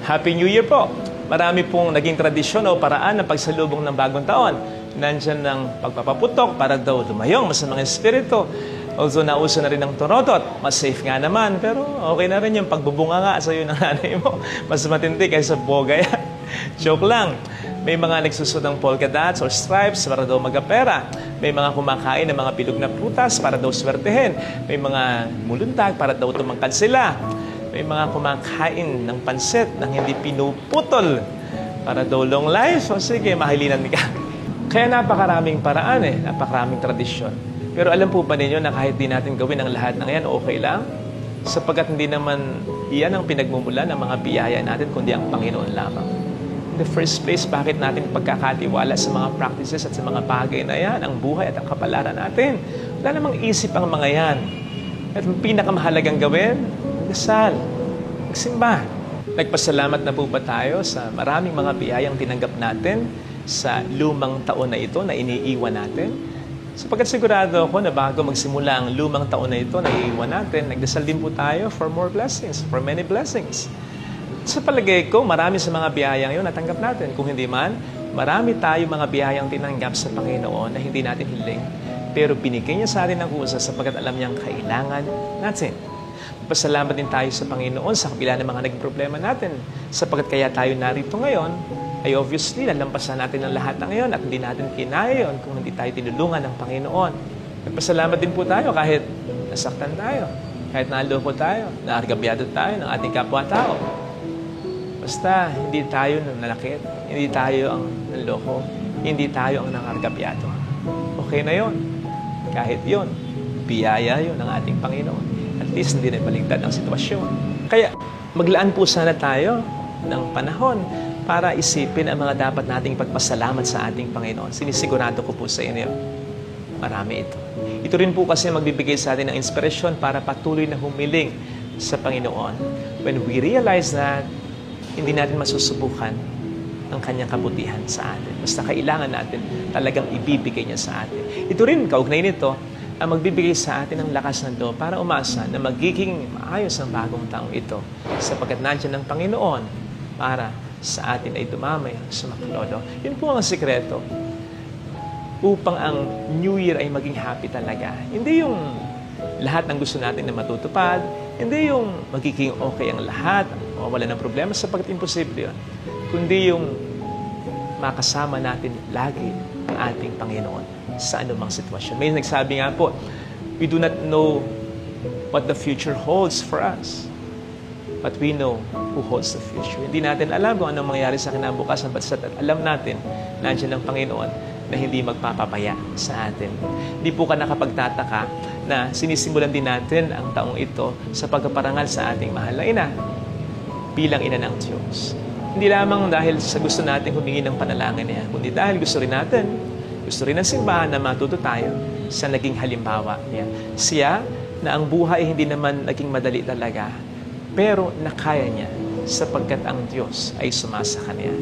Happy New Year po! Marami pong naging tradisyon o paraan ng pagsalubong ng bagong taon. Nandyan ng pagpapaputok para daw lumayong masamang espiritu. Although nauso na rin ang torotot, mas safe nga naman. Pero okay na rin yung pagbubunga nga sa'yo ng nanay mo. Mas matindi kaysa boga yan. Joke lang. May mga nagsusot ng polka dots or stripes para daw magapera. May mga kumakain ng mga bilog na prutas para daw swertehin. May mga mulundag para daw tumangkad sila. May mga kumakain ng pansit nang hindi pinuputol para daw long life. O sige, mahilinan ka. Kaya napakaraming paraan napakaraming tradisyon. Pero alam po ba ninyo na kahit di natin gawin ang lahat ng yan, okay lang? Sapagkat hindi naman iyan ang pinagmumulan ng mga biyaya natin, kundi ang Panginoon lamang. In the first place, bakit natin pagkakatiwala sa mga practices at sa mga bagay na yan, ang buhay at ang kapalaran natin? Wala namang isip ang mga yan. At ang pinakamahalagang gawin, magdasal, magsimba. Nagpasalamat na po ba tayo sa maraming mga biyayang tinanggap natin sa lumang taon na ito na iniiwan natin? Sapagkat sigurado ako na bago magsimula ang lumang taon na ito na iiwan natin, nagdasal din po tayo for more blessings, for many blessings. Sa palagay ko, marami sa mga biyayang yun natanggap natin. Kung hindi man, marami tayo mga biyayang tinanggap sa Panginoon na hindi natin hiling. Pero binigay niya sa atin ng kusa sapagkat alam niyang kailangan natin. Pasalamat din tayo sa Panginoon sa kabila ng mga naging problema natin. Sapagkat kaya tayo narito ngayon, ay obviously, lalampasan natin ang lahat ng ngayon at hindi natin kinaya yun kung hindi tayo tinulungan ng Panginoon. Nagpasalamat din po tayo kahit nasaktan tayo, kahit naloko tayo, naargabyado tayo ng ating kapwa-tao. Basta, hindi tayo nanakit, hindi tayo ang naloko, hindi tayo ang nangargabyado. Okay na yun. Kahit yun, biyaya yun ng ating Panginoon. At least, hindi na baligtad ang sitwasyon. Kaya, maglaan po sana tayo ng panahon para isipin ang mga dapat nating pagpasalamat sa ating Panginoon. Sinisigurado ko po sa inyo, marami ito. Ito rin po kasi magbibigay sa atin ng inspirasyon para patuloy na humiling sa Panginoon. When we realize that, hindi natin masusubukan ang kanyang kabutihan sa atin. Basta kailangan natin talagang ibibigay niya sa atin. Ito rin, kaugnay nito, ang magbibigay sa atin ng lakas ng loob para umasa na magiging maayos ang bagong taong ito sapagkat nandiyan ang Panginoon para sa atin ay dumamay ang sumaklolo. Yun po ang sikreto upang ang New Year ay maging happy talaga. Hindi yung lahat ng gusto natin na matutupad, hindi yung magiging okay ang lahat o wala ng problema sapagkat imposible yun. Kundi yung makasama natin lagi ang ating Panginoon sa anumang sitwasyon. May nagsabi nga po, we do not know what the future holds for us. But we know who holds the future. Hindi natin alam kung anong mangyayari sa kinabukasan, but alam natin, nandiyan ang Panginoon na hindi magpapapaya sa atin. Hindi po ka nakapagtataka na sinisimulan din natin ang taong ito sa pagpaparangal sa ating mahal na ina bilang ina ng Diyos. Hindi lamang dahil sa gusto natin humingi ng panalangin niya, kundi dahil gusto rin ng simbahan na matuto tayo sa naging halimbawa niya. Siya na ang buhay hindi naman naging madali talaga, pero nakaya niya sapagkat ang Diyos ay sumasa kanya.